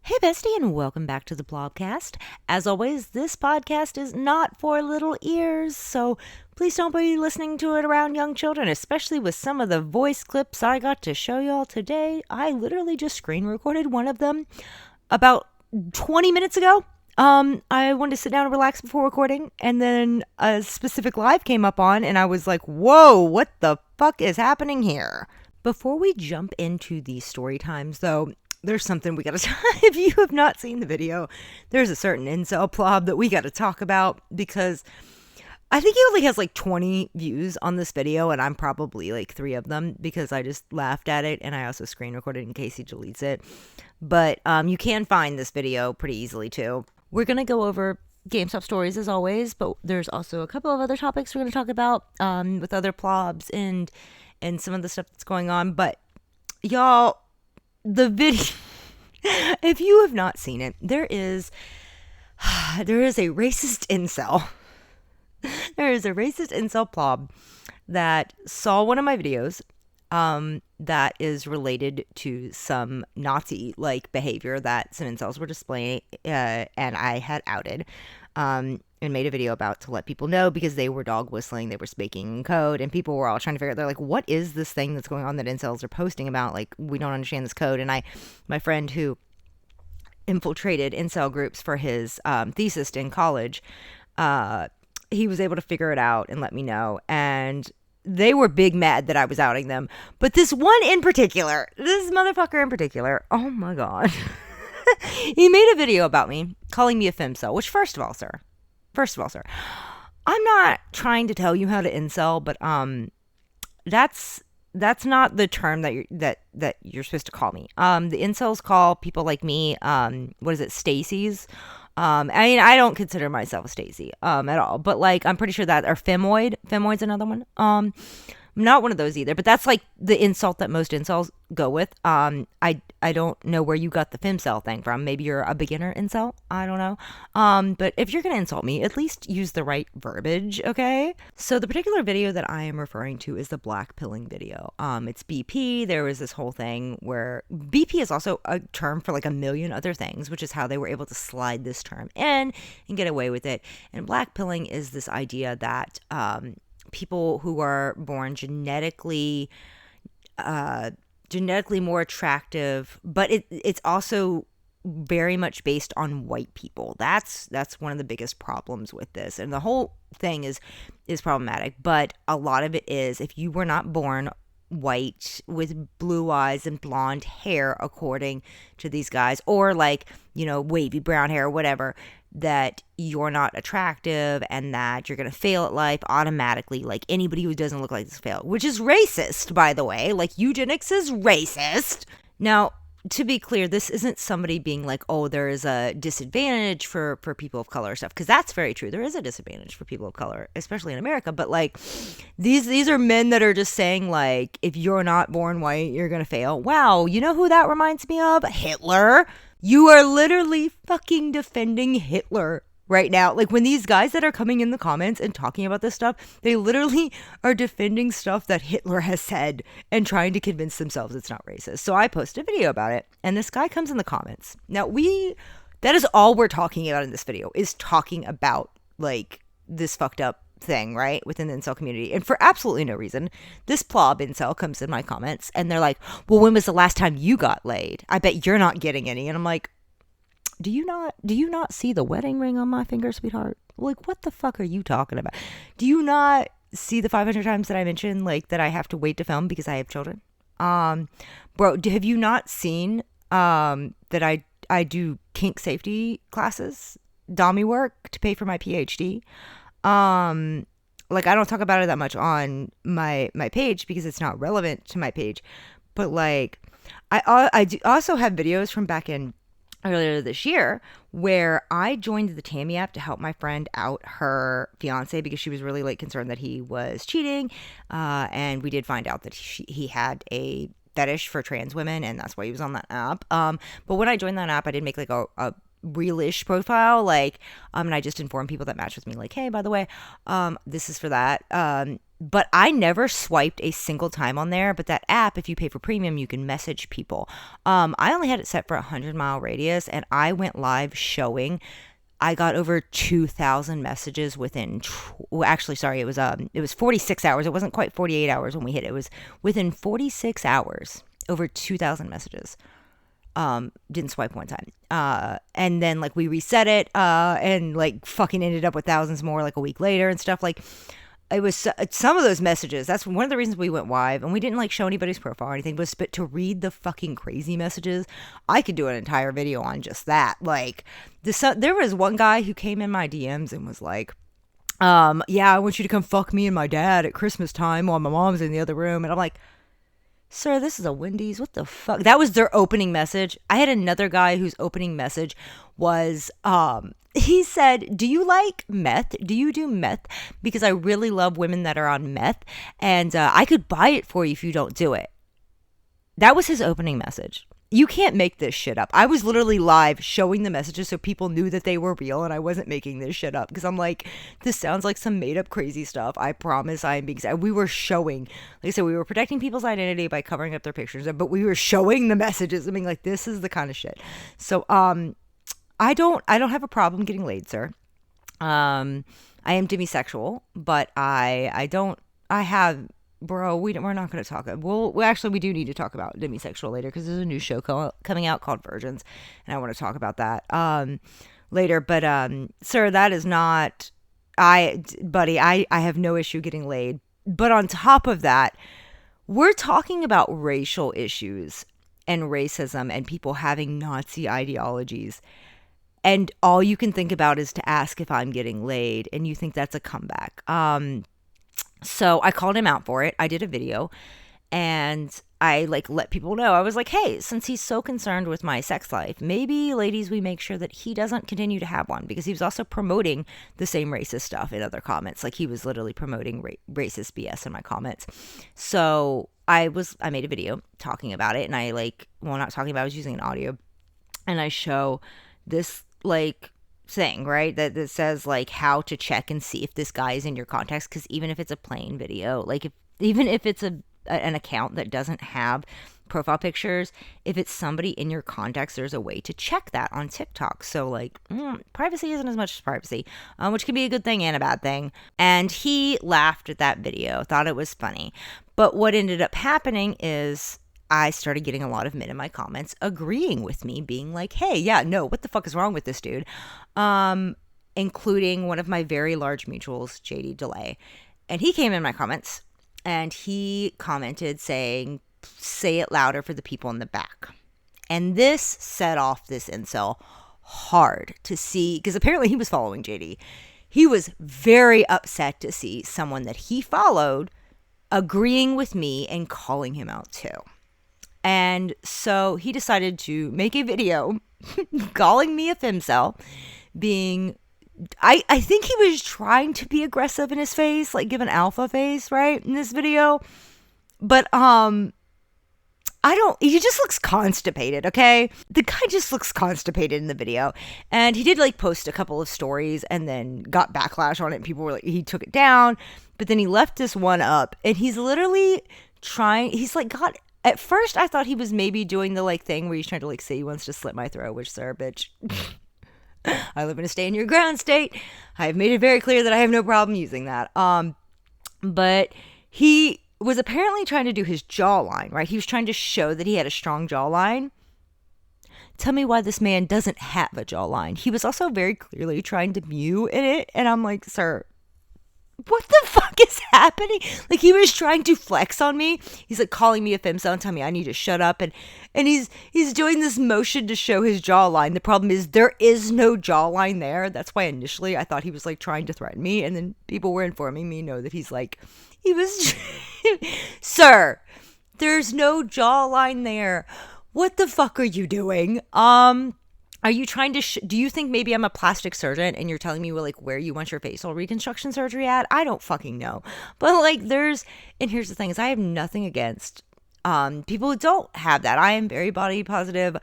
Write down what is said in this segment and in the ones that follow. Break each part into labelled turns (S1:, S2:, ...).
S1: Hey, bestie, and welcome back to the Plobcast. As always, this podcast is not for little ears, so please don't be listening to it around young children, especially with some of the voice clips I got to show y'all today. I literally just screen recorded one of them about 20 minutes ago. I wanted to sit down and relax before recording, and then a specific live came up on, and I was like, whoa, what the fuck is happening here? Before we jump into the story times, though, there's something we gotta if you have not seen the video, there's a certain incel plob that we gotta talk about, because I think he only has like 20 views on this video, and I'm probably like 3 of them because I just laughed at it, and I also screen recorded in case he deletes it. But you can find this video pretty easily too. We're gonna go over GameStop stories as always, but there's also a couple of other topics we're gonna talk about with other plobs and some of the stuff that's going on. But y'all, the video, if you have not seen it, there is a racist incel. There is a racist incel plob that saw one of my videos that is related to some Nazi-like behavior that some incels were displaying, and I had outed and made a video about to let people know, because they were dog whistling, they were speaking in code, and people were all trying to figure out, they're like, what is this thing that's going on that incels are posting about? Like, we don't understand this code. And my friend who infiltrated incel groups for his thesis in college, he was able to figure it out and let me know, and they were big mad that I was outing them. But this one in particular, this motherfucker in particular, oh my god, he made a video about me, calling me a femcel, which first of all, sir, I'm not trying to tell you how to incel, but that's not the term that you're supposed to call me. The incels call people like me, what is it, Stacy's. I mean, I don't consider myself a Stacy at all, but like, I'm pretty sure that, or femoid's another one. I'm not one of those either, but that's like the insult that most incels go with. I don't know where you got the femcel thing from. Maybe you're a beginner incel. I don't know. But if you're gonna insult me, at least use the right verbiage, okay? So the particular video that I am referring to is the black pilling video. It's BP. There was this whole thing where BP is also a term for like a million other things, which is how they were able to slide this term in and get away with it. And black pilling is this idea that people who are born genetically more attractive, but it's also very much based on white people. That's one of the biggest problems with this, and the whole thing is problematic. But a lot of it is, if you were not born white with blue eyes and blonde hair, according to these guys, or like, you know, wavy brown hair or whatever, that you're not attractive and that you're gonna fail at life automatically. Like, anybody who doesn't look like this fail, which is racist, by the way. Like, eugenics is racist. Now, to be clear, this isn't somebody being like, oh, there is a disadvantage for people of color stuff, because that's very true. There is a disadvantage for people of color, especially in America. But like, these are men that are just saying, like, if you're not born white, you're gonna fail. Wow, you know who that reminds me of? Hitler. You are literally fucking defending Hitler right now. Like, when these guys that are coming in the comments and talking about this stuff, they literally are defending stuff that Hitler has said and trying to convince themselves it's not racist. So I posted a video about it, and this guy comes in the comments. Now, that is all we're talking about in this video, is talking about like this fucked up thing, right, within the incel community, and for absolutely no reason. This plob incel comes in my comments, and they're like, well, when was the last time you got laid? I bet you're not getting any. And I'm like, do you not see the wedding ring on my finger, sweetheart? Like, what the fuck are you talking about? Do you not see the 500 times that I mentioned, like, that I have to wait to film because I have children? Bro, have you not seen that I do kink safety classes, dommy work, to pay for my PhD? Like, I don't talk about it that much on my page because it's not relevant to my page, but like, I do also have videos from back in earlier this year where I joined the Tammy app to help my friend out her fiance, because she was really like concerned that he was cheating, and we did find out that he had a fetish for trans women, and that's why he was on that app. But when I joined that app, I did make like a realish profile, like, and I just inform people that match with me, like, hey, by the way, this is for that. But I never swiped a single time on there. But that app, if you pay for premium, you can message people. I only had it set for a 100-mile radius, and I went live showing. I got over 2,000 messages within, it was 46 hours. It wasn't quite 48 hours when we hit it. It was within 46 hours, over 2,000 messages. Didn't swipe one time. And then like we reset it, and like fucking ended up with thousands more like a week later and stuff. Like, it was some of those messages. That's one of the reasons we went live, and we didn't like show anybody's profile or anything, but to read the fucking crazy messages, I could do an entire video on just that. Like, there was one guy who came in my DMs and was like, yeah, I want you to come fuck me and my dad at Christmas time while my mom's in the other room. And I'm like, sir, this is a Wendy's. What the fuck? That was their opening message. I had another guy whose opening message was, he said, do you like meth? Do you do meth? Because I really love women that are on meth, and I could buy it for you if you don't do it. That was his opening message. You can't make this shit up. I was literally live showing the messages so people knew that they were real, and I wasn't making this shit up, because I'm like, this sounds like some made up crazy stuff. I promise I am being, we were showing, like I said, we were protecting people's identity by covering up their pictures, but we were showing the messages. I mean, like, this is the kind of shit. So, I don't have a problem getting laid, sir. I am demisexual, but we're not going to talk. We do need to talk about demisexual later, because there's a new show coming out called Virgins, and I want to talk about that later. But sir, that is not, I have no issue getting laid. But on top of that, we're talking about racial issues and racism and people having Nazi ideologies. And all you can think about is to ask if I'm getting laid, and you think that's a comeback. So I called him out for it. I did a video, and I like let people know. I was like, hey, since he's so concerned with my sex life, maybe, ladies, we make sure that he doesn't continue to have one, because he was also promoting the same racist stuff in other comments. Like, he was literally promoting racist BS in my comments. So I made a video talking about it, and not talking about it, I was using an audio, and I show this like thing, right, that says like how to check and see if this guy is in your contacts. Because even if it's a plain video, like even if it's an account that doesn't have profile pictures, if it's somebody in your contacts, there's a way to check that on TikTok. So like, privacy isn't as much as privacy, which can be a good thing and a bad thing. And he laughed at that video, thought it was funny. But what ended up happening is I started getting a lot of men in my comments agreeing with me, being like, hey, yeah, no, what the fuck is wrong with this dude? Including one of my very large mutuals, JD Delay. And he came in my comments, and he commented saying, say it louder for the people in the back. And this set off this incel hard to see, because apparently he was following JD. He was very upset to see someone that he followed agreeing with me and calling him out too. And so he decided to make a video calling me a femcel, being, I think he was trying to be aggressive in his face, like give an alpha face, right, in this video. But he just looks constipated, okay? The guy just looks constipated in the video. And he did like post a couple of stories and then got backlash on it. People were like, he took it down, but then he left this one up, and he's literally at first I thought he was maybe doing the like thing where he's trying to like say he wants to slit my throat, which, sir, bitch, I live in a stay in your ground state. I have made it very clear that I have no problem using that. But he was apparently trying to do his jawline, right? He was trying to show that he had a strong jawline. Tell me why this man doesn't have a jawline. He was also very clearly trying to mew in it. And I'm like, sir, what the fuck is happening? Like, he was trying to flex on me. He's like calling me a femcel and telling me I need to shut up. And he's doing this motion to show his jawline. The problem is there is no jawline there. That's why initially I thought he was like trying to threaten me. And then people were informing me, that he was, sir, there's no jawline there. What the fuck are you doing? Are you trying to, do you think maybe I'm a plastic surgeon and you're telling me like where you want your facial reconstruction surgery at? I don't fucking know. But like and here's the thing is I have nothing against people who don't have that. I am very body positive.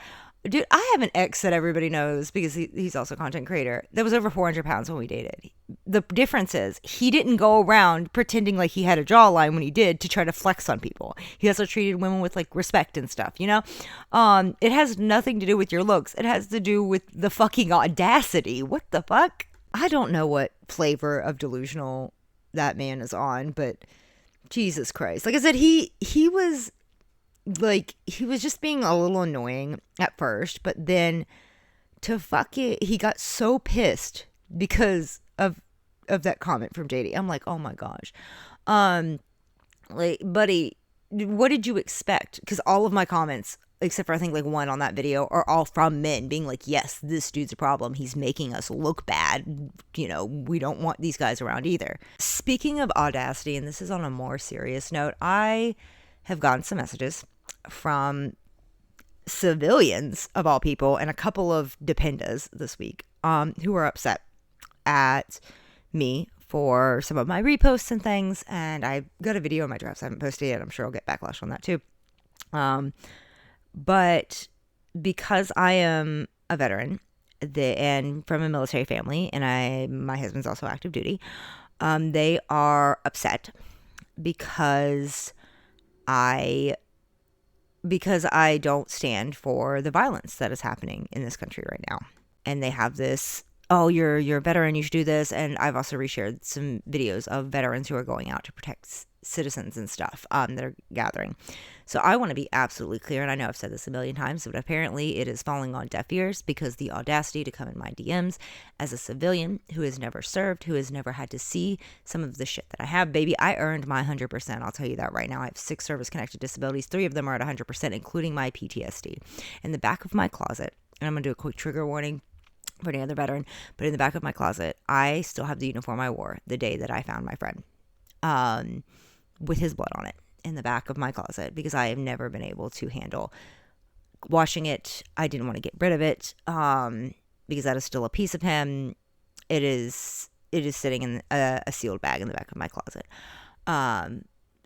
S1: Dude, I have an ex that everybody knows because he's also a content creator that was over 400 pounds when we dated. The difference is he didn't go around pretending like he had a jawline when he did to try to flex on people. He also treated women with like respect and stuff, you know? It has nothing to do with your looks. It has to do with the fucking audacity. What the fuck? I don't know what flavor of delusional that man is on, but Jesus Christ. Like I said, he was like, he was just being a little annoying at first, but then to fuck it, he got so pissed because of that comment from JD. I'm like, oh my gosh. Like, buddy, what did you expect? Because all of my comments, except for I think like one on that video, are all from men being like, yes, this dude's a problem. He's making us look bad. You know, we don't want these guys around either. Speaking of audacity, and this is on a more serious note, I have gotten some messages from civilians of all people and a couple of dependas this week who are upset at me for some of my reposts and things, and I got a video of my drafts I haven't posted yet. I'm sure I'll get backlash on that too, but because I am a veteran and from a military family, and my husband's also active duty, they are upset because I don't stand for the violence that is happening in this country right now. And they have this, oh, you're a veteran, you should do this. And I've also reshared some videos of veterans who are going out to protect citizens and stuff that are gathering. So I want to be absolutely clear, and I know I've said this a million times, but apparently it is falling on deaf ears because the audacity to come in my DMs as a civilian who has never served, who has never had to see some of the shit that I have. Baby, I earned my 100%. I'll tell you that right now. I have 6 service-connected disabilities. 3 of them are at 100%, including my PTSD. In the back of my closet, and I'm going to do a quick trigger warning for any other veteran, but in the back of my closet, I still have the uniform I wore the day that I found my friend with his blood on it in the back of my closet because I have never been able to handle washing it. I didn't want to get rid of it because that is still a piece of him. It is sitting in a sealed bag in the back of my closet.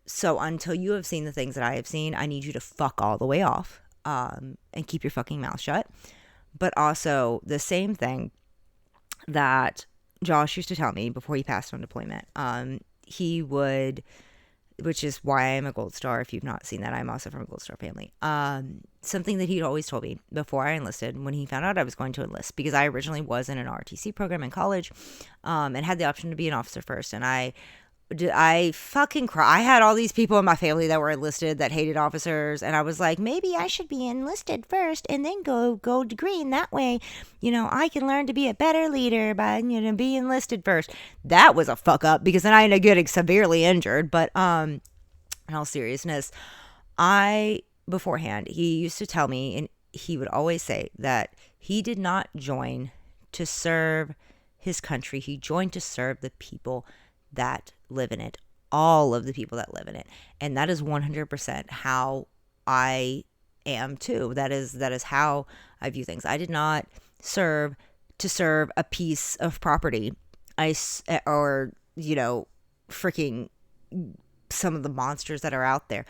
S1: So until you have seen the things that I have seen, I need you to fuck all the way off and keep your fucking mouth shut. But also the same thing that Josh used to tell me before he passed on deployment. He would, which is why I'm a Gold Star. If you've not seen that, I'm also from a Gold Star family. Something that he'd always told me before I enlisted, when he found out I was going to enlist, because I originally was in an RTC program in college and had the option to be an officer first. And I fucking cry. I had all these people in my family that were enlisted that hated officers, and I was like, maybe I should be enlisted first and then go to green. That way, you know, I can learn to be a better leader by, you know, be enlisted first. That was a fuck up because then I ended up getting severely injured. But in all seriousness, beforehand, he used to tell me, and he would always say that he did not join to serve his country. He joined to serve the people that live in it, all of the people that live in it. And that is 100% how I am too. That is how I view things. I did not serve to serve a piece of property. Or, you know, freaking some of the monsters that are out there.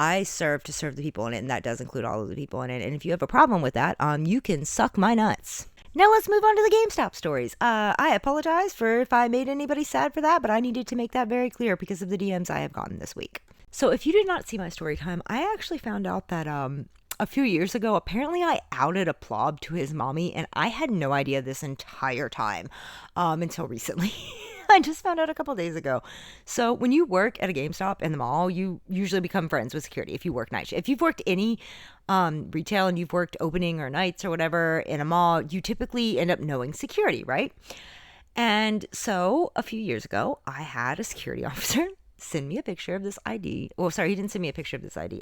S1: I serve to serve the people in it, and that does include all of the people in it. And if you have a problem with that, you can suck my nuts. Now let's move on to the GameStop stories. I apologize for if I made anybody sad for that, but I needed to make that very clear because of the DMs I have gotten this week. So if you did not see my story time, I actually found out that a few years ago, apparently I outed a plob to his mommy, and I had no idea this entire time until recently. I just found out a couple days ago. So when you work at a GameStop in the mall, you usually become friends with security if you work night shift. If you've worked any retail and you've worked opening or nights or whatever in a mall, you typically end up knowing security, right? And so a few years ago, I had a security officer send me a picture of this ID. Well, sorry, he didn't send me a picture of this ID.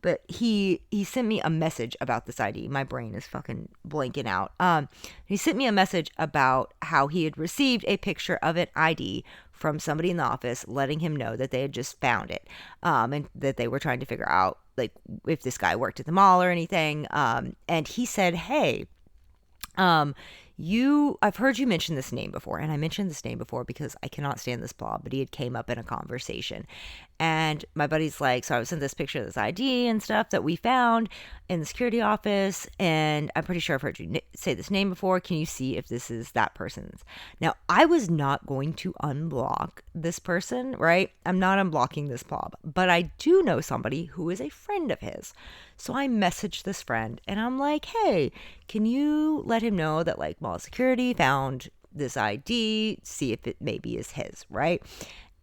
S1: But he sent me a message about this ID. My brain is fucking blanking out. He sent me a message about how he had received a picture of an ID from somebody in the office, letting him know that they had just found it, and that they were trying to figure out like if this guy worked at the mall or anything. And he said, "Hey, I've heard you mention this name before, and I mentioned this name before because I cannot stand this plob, but he had came up in a conversation. And my buddy's like, so I was sent this picture of this ID and stuff that we found in the security office, and I'm pretty sure I've heard you say this name before. Can you see if this is that person's? Now, I was not going to unblock this person, right? I'm not unblocking this plob, but I do know somebody who is a friend of his. So I messaged this friend and I'm like, hey, can you let him know that like mall security found this ID, see if it maybe is his, right?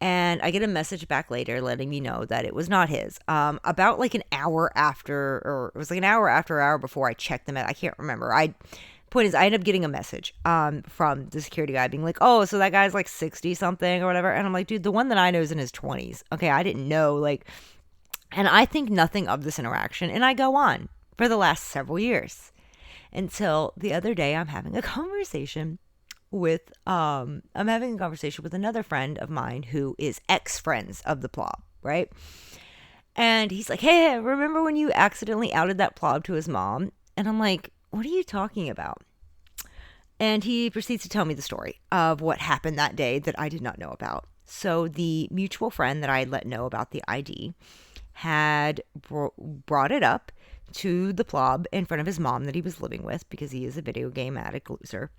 S1: And I get a message back later letting me know that it was not his. About like an hour after, or it was like an hour after, hour before I checked them out. I can't remember. Point is, I ended up getting a message from the security guy being like, oh, so that guy's like 60 something or whatever. And I'm like, dude, the one that I know is in his 20s. Okay, I didn't know, like, and I think nothing of this interaction. And I go on for the last several years until the other day I'm having a conversation with another friend of mine who is ex-friends of the plob, right? And he's like, hey, remember when you accidentally outed that plob to his mom? And I'm like, what are you talking about? And he proceeds to tell me the story of what happened that day that I did not know about. So the mutual friend that I had let know about the ID had brought it up to the plob in front of his mom that he was living with because he is a video game addict loser.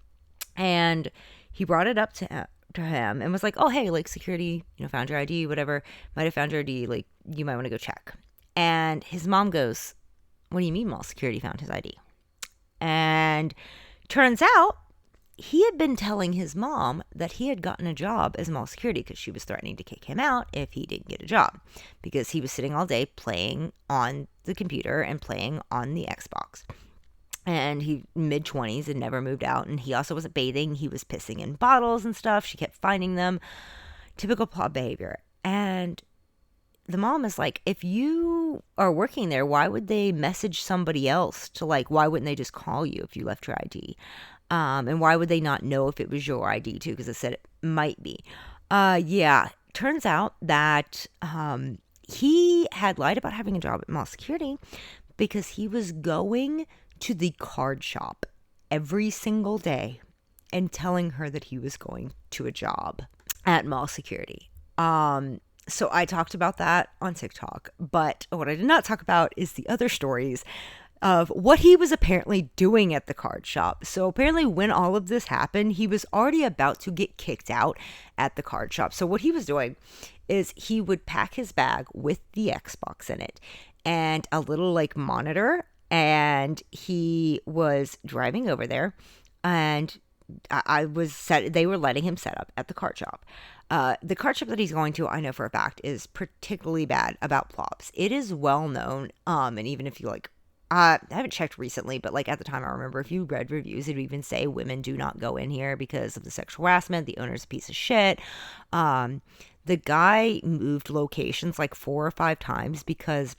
S1: And he brought it up to him and was like, oh, hey, like security, found your ID, whatever, might have found your ID, like you might want to go check. And his mom goes, what do you mean mall security found his ID? And turns out he had been telling his mom that he had gotten a job as mall security because she was threatening to kick him out if he didn't get a job because he was sitting all day playing on the computer and playing on the Xbox. And he mid-20s and never moved out. And he also wasn't bathing. He was pissing in bottles and stuff. She kept finding them. Typical plob behavior. And the mom is like, if you are working there, why would they message somebody else to like, why wouldn't they just call you if you left your ID? And why would they not know if it was your ID too? Because it said it might be. Yeah, turns out that he had lied about having a job at mall security because he was going to the card shop every single day and telling her that he was going to a job at mall security. So I talked about that on TikTok, but what I did not talk about is the other stories of what he was apparently doing at the card shop. So apparently when all of this happened, he was already about to get kicked out at the card shop. So what he was doing is he would pack his bag with the Xbox in it and a little like monitor, and he was driving over there, and they were letting him set up at the card shop. The card shop that he's going to, I know for a fact, is particularly bad about plobs. It is well known, and even if you like, I haven't checked recently, but like at the time I remember if you read reviews, it would even say women do not go in here because of the sexual harassment. The owner's a piece of shit. The guy moved locations like 4 or 5 times because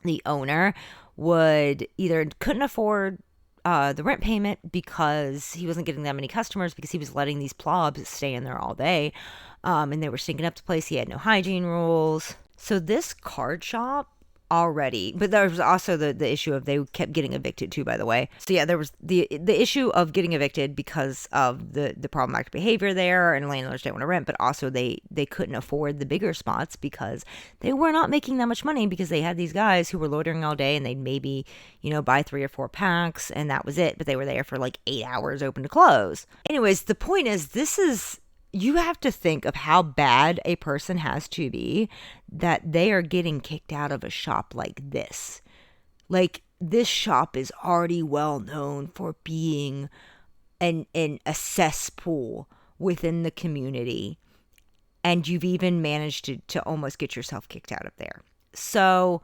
S1: the owner couldn't afford the rent payment because he wasn't getting that many customers because he was letting these plobs stay in there all day, and they were stinking up the place. He had no hygiene rules. So this card shop already, but there was also the issue of they kept getting evicted too, by the way. So yeah, there was the issue of getting evicted because of the problematic behavior there, and landlords didn't want to rent, but also they couldn't afford the bigger spots because they were not making that much money because they had these guys who were loitering all day and they'd maybe buy 3 or 4 packs and that was it, but they were there for like 8 hours open to close. Anyways, the point is you have to think of how bad a person has to be that they are getting kicked out of a shop like this. Like, this shop is already well known for being a cesspool within the community. And you've even managed to almost get yourself kicked out of there. So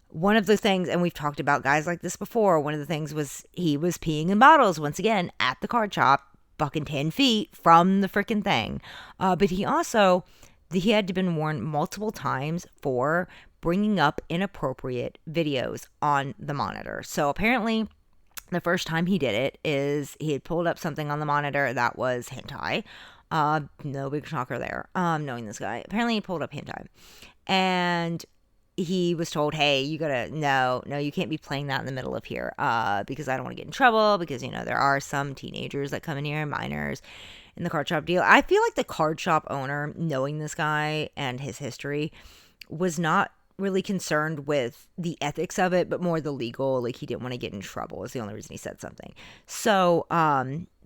S1: one of the things, and we've talked about guys like this before, one of the things was he was peeing in bottles, once again, at the card shop. Fucking 10 feet from the freaking thing. But he had been warned multiple times for bringing up inappropriate videos on the monitor. So apparently the first time he did it is he had pulled up something on the monitor that was hentai. No big shocker there, knowing this guy. Apparently he pulled up hentai. And he was told, hey, you gotta, no, you can't be playing that in the middle of here, because I don't want to get in trouble, because, there are some teenagers that come in here, minors, in the card shop deal. I feel like the card shop owner, knowing this guy and his history, was not really concerned with the ethics of it, but more the legal, like he didn't want to get in trouble is the only reason he said something. So,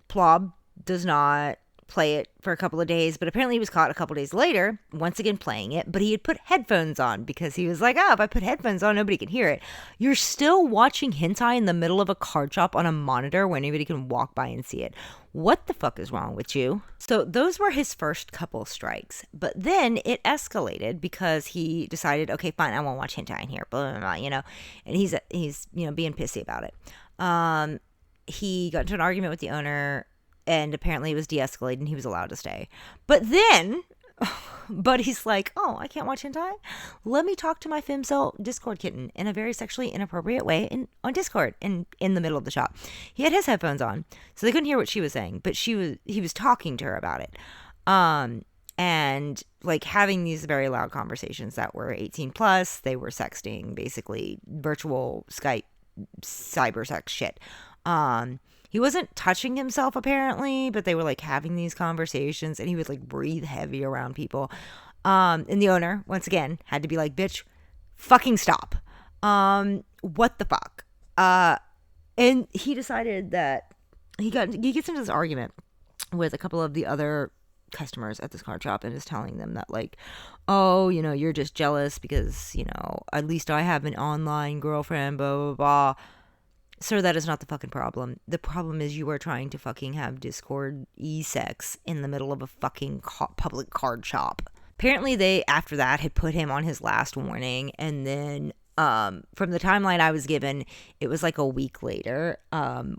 S1: Plob does not play it for a couple of days, but apparently he was caught a couple of days later, once again playing it, but he had put headphones on because he was like, if I put headphones on, nobody can hear it. You're still watching hentai in the middle of a card shop on a monitor where anybody can walk by and see it. What the fuck is wrong with you? So those were his first couple strikes, but then it escalated because he decided, okay, fine, I won't watch hentai in here, blah, blah, blah, and he's being pissy about it. He got into an argument with the owner, and apparently it was de-escalated and he was allowed to stay. But then, he's like, I can't watch hentai? Let me talk to my femcel Discord kitten in a very sexually inappropriate way on Discord in the middle of the shop. He had his headphones on, so they couldn't hear what she was saying, but he was talking to her about it. And like having these very loud conversations that were 18 plus. They were sexting, basically virtual Skype, cyber sex shit. He wasn't touching himself apparently, but they were like having these conversations, and he would like breathe heavy around people. And the owner, once again, had to be like, bitch, fucking stop. What the fuck? And he decided that he gets into this argument with a couple of the other customers at this card shop and is telling them that like, you're just jealous because, at least I have an online girlfriend, blah, blah, blah. Sir, that is not the fucking problem. The problem is you are trying to fucking have Discord e-sex in the middle of a fucking public card shop. Apparently they, after that, had put him on his last warning, and then from the timeline I was given, it was like a week later,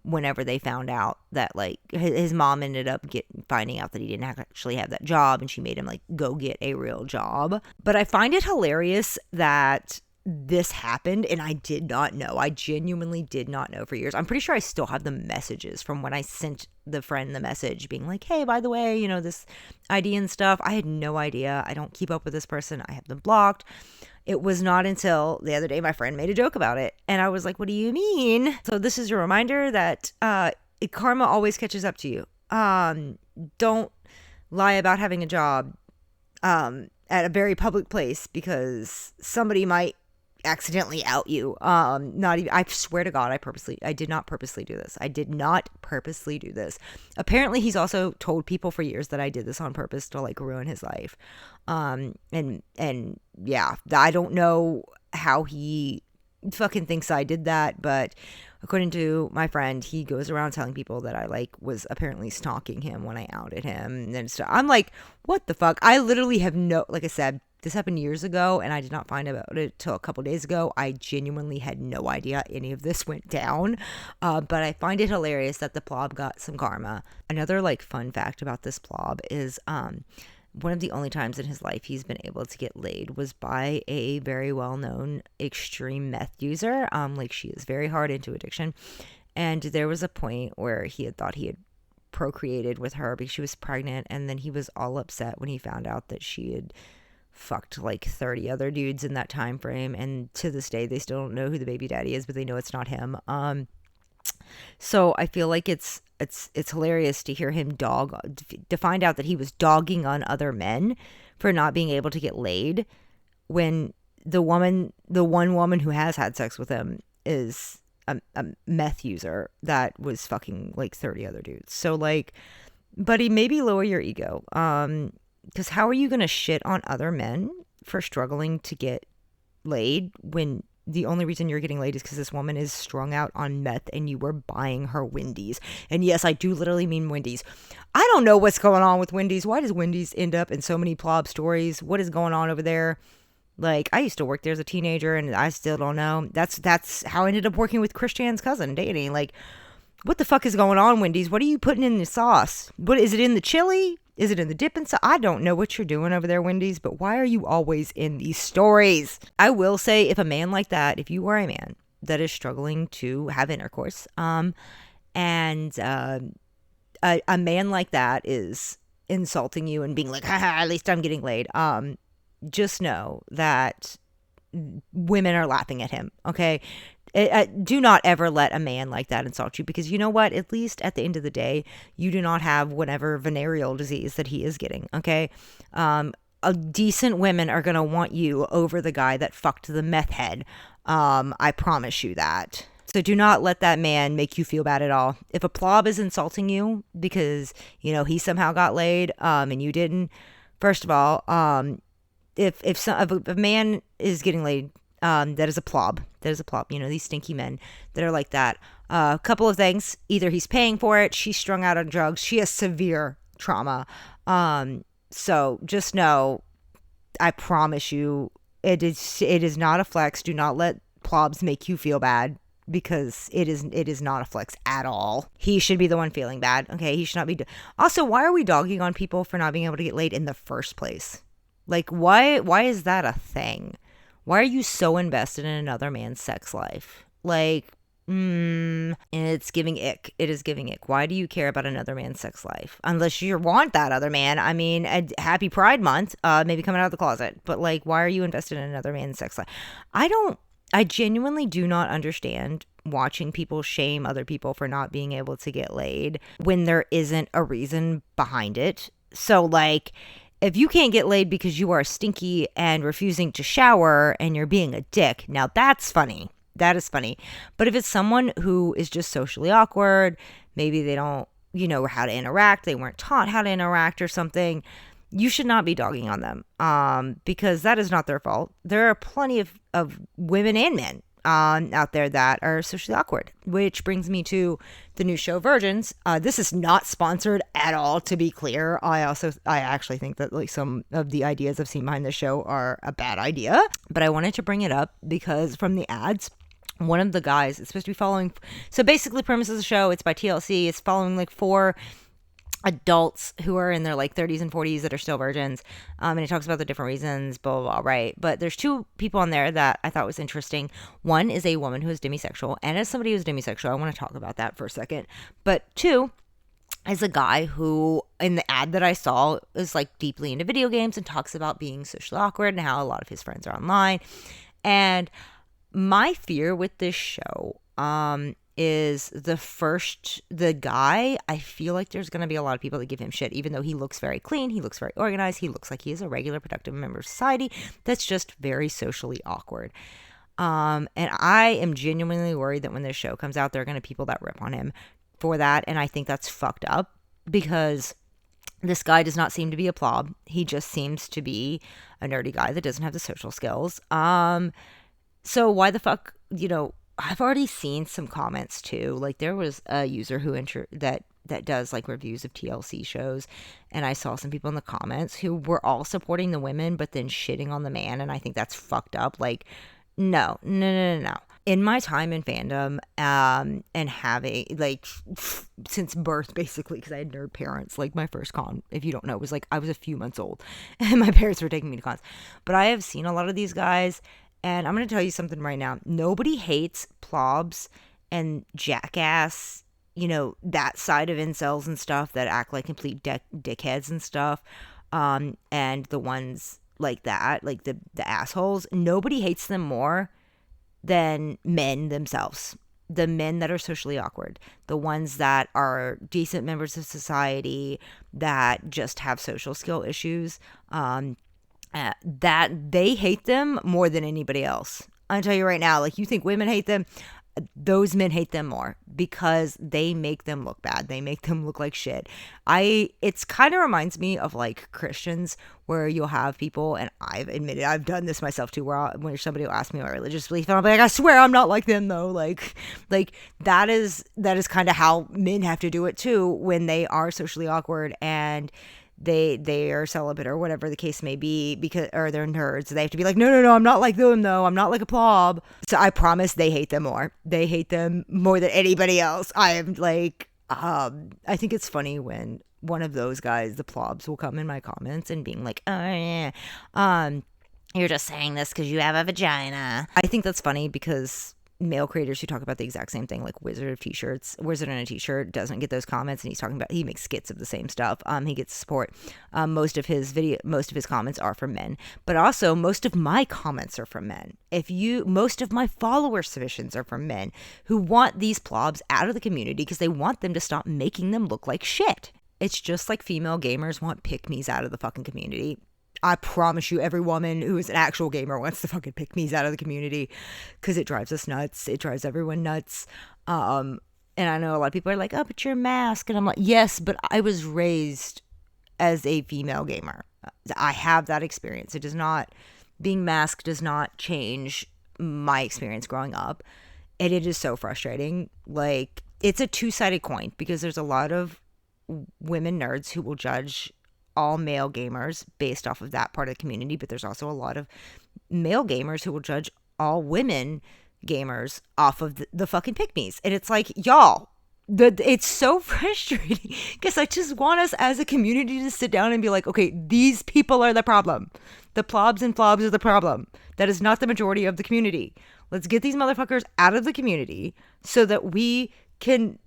S1: whenever they found out that like his mom ended up finding out that he didn't actually have that job, and she made him like go get a real job. But I find it hilarious that this happened, and I did not know. I genuinely did not know for years. I'm pretty sure I still have the messages from when I sent the friend the message being like, hey, by the way, this ID and stuff. I had no idea. I don't keep up with this person. I have them blocked. It was not until the other day my friend made a joke about it, and I was like, what do you mean? So this is your reminder that karma always catches up to you. Don't lie about having a job at a very public place, because somebody might accidentally out you. Not even, I swear to God, I did not purposely do this. Apparently he's also told people for years that I did this on purpose to like ruin his life. And yeah, I don't know how he fucking thinks I did that, but according to my friend, he goes around telling people that I like was apparently stalking him when I outed him. And then I'm like, what the fuck? I literally have like I said, this happened years ago, and I did not find about it till a couple days ago. I genuinely had no idea any of this went down. But I find it hilarious that the plob got some karma. Another like fun fact about this plob is one of the only times in his life he's been able to get laid was by a very well-known extreme meth user. Like she is very hard into addiction. And there was a point where he had thought he had procreated with her because she was pregnant, and then he was all upset when he found out that she had fucked like 30 other dudes in that time frame, and to this day they still don't know who the baby daddy is, but they know it's not him. So I feel like it's hilarious to hear him to find out that he was dogging on other men for not being able to get laid, when the one woman who has had sex with him is a meth user that was fucking like 30 other dudes. So like, buddy, maybe lower your ego. Because how are you going to shit on other men for struggling to get laid when the only reason you're getting laid is because this woman is strung out on meth and you were buying her Wendy's? And yes, I do literally mean Wendy's. I don't know what's going on with Wendy's. Why does Wendy's end up in so many plob stories? What is going on over there? Like, I used to work there as a teenager, and I still don't know. That's how I ended up working with Christian's cousin, dating. Like, what the fuck is going on, Wendy's? What are you putting in the sauce? What is it in the chili? Is it in the dip and sauce? I don't know what you're doing over there, Wendy's, but why are you always in these stories? I will say, if a man like that, if you are a man that is struggling to have intercourse, and a man like that is insulting you and being like, haha, at least I'm getting laid, just know that women are laughing at him. Okay. Do not ever let a man like that insult you, because you know what? At least at the end of the day, you do not have whatever venereal disease that he is getting. Okay. Decent women are going to want you over the guy that fucked the meth head. I promise you that. So do not let that man make you feel bad at all. If a plob is insulting you because, he somehow got laid, and you didn't, first of all, if a man is getting laid, that is a plob. These stinky men that are like that. A couple of things. Either he's paying for it, she's strung out on drugs, she has severe trauma. So just know, I promise you, it is not a flex. Do not let plobs make you feel bad, because it is not a flex at all. He should be the one feeling bad. Okay, he should not be. Also, why are we dogging on people for not being able to get laid in the first place? Like, why is that a thing? Why are you so invested in another man's sex life? Like, it's giving ick. It is giving ick. Why do you care about another man's sex life? Unless you want that other man. I mean, happy Pride Month, maybe coming out of the closet. But like, why are you invested in another man's sex life? I genuinely do not understand watching people shame other people for not being able to get laid when there isn't a reason behind it. So like, if you can't get laid because you are stinky and refusing to shower and you're being a dick, now that's funny. That is funny. But if it's someone who is just socially awkward, maybe they don't, how to interact, they weren't taught how to interact or something, you should not be dogging on them, because that is not their fault. There are plenty of women and men out there that are socially awkward, which brings me to the new show Virgins. This is not sponsored at all, to be clear. I actually think that like some of the ideas I've seen behind the show are a bad idea, but I wanted to bring it up because from the ads, one of the guys is supposed to be following. So basically, the premise of the show, it's by TLC. It's following like 4 adults who are in their like 30s and 40s that are still virgins, and it talks about the different reasons, blah, blah, blah, right? But there's 2 people on there that I thought was interesting. One is a woman who is demisexual, and as somebody who's demisexual, I want to talk about that for a second. But 2 is a guy who, in the ad that I saw, is like deeply into video games and talks about being socially awkward and how a lot of his friends are online. And my fear with this show, is the guy, I feel like there's going to be a lot of people that give him shit, even though he looks very clean, he looks very organized, he looks like he is a regular productive member of society that's just very socially awkward. And I am genuinely worried that when this show comes out, there are going to be people that rip on him for that, and I think that's fucked up, because this guy does not seem to be a plob. He just seems to be a nerdy guy that doesn't have the social skills. So why the fuck, I've already seen some comments too. Like there was a user who that does like reviews of TLC shows, and I saw some people in the comments who were all supporting the women but then shitting on the man, and I think that's fucked up. Like, no. In my time in fandom, and having like since birth basically, because I had nerd parents. Like my first con, if you don't know, was like I was a few months old, and my parents were taking me to cons. But I have seen a lot of these guys. And I'm going to tell you something right now. Nobody hates plobs and jackass, that side of incels and stuff that act like complete dickheads and stuff. And the ones like that, like the assholes, nobody hates them more than men themselves. The men that are socially awkward, the ones that are decent members of society that just have social skill issues, that they hate them more than anybody else. I'll tell you right now, like you think women hate them, those men hate them more because they make them look bad. They make them look like shit. It's kind of reminds me of like Christians, where you'll have people, and I've admitted I've done this myself too, when somebody will ask me my religious belief, and I'll be like, I swear I'm not like them though. Like that is kind of how men have to do it too when they are socially awkward and they are celibate or whatever the case may be, or they're nerds. They have to be like, no, I'm not like them though. I'm not like a plob. So I promise they hate them more. They hate them more than anybody else. I am like, I think it's funny when one of those guys, the plobs, will come in my comments and being like, oh yeah, you're just saying this because you have a vagina. I think that's funny because male creators who talk about the exact same thing, like Wizard in a T-shirt doesn't get those comments, and he makes skits of the same stuff. He gets support. Most of his comments are from men, but also most of my comments are from men. Most of my follower submissions are from men who want these plobs out of the community because they want them to stop making them look like shit. It's just like female gamers want pick-me's out of the fucking community. I promise you, every woman who is an actual gamer wants to fucking pick-me's out of the community because it drives us nuts. It drives everyone nuts. And I know a lot of people are like, oh, but you're masked. And I'm like, yes, but I was raised as a female gamer. I have that experience. Being masked does not change my experience growing up. And it is so frustrating. Like, it's a two-sided coin because there's a lot of women nerds who will judge all male gamers based off of that part of the community, but there's also a lot of male gamers who will judge all women gamers off of the fucking pick-me's. And it's like, y'all, it's so frustrating because I just want us as a community to sit down and be like, okay, these people are the problem. The plobs and flobs are the problem. That is not the majority of the community. Let's get these motherfuckers out of the community so that we can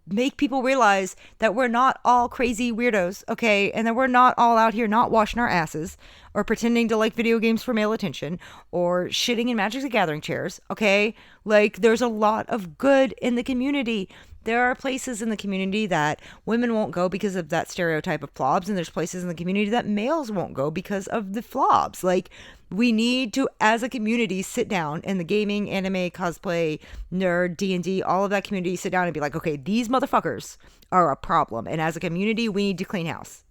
S1: make people realize that we're not all crazy weirdos, okay? And that we're not all out here not washing our asses or pretending to like video games for male attention or shitting in Magic the Gathering chairs, okay? Like, there's a lot of good in the community. There are places in the community that women won't go because of that stereotype of plobs, and there's places in the community that males won't go because of the flobs. Like, we need to, as a community, sit down in the gaming, anime, cosplay, nerd, D&D, all of that community, sit down and be like, okay, these motherfuckers are a problem. And as a community, we need to clean house.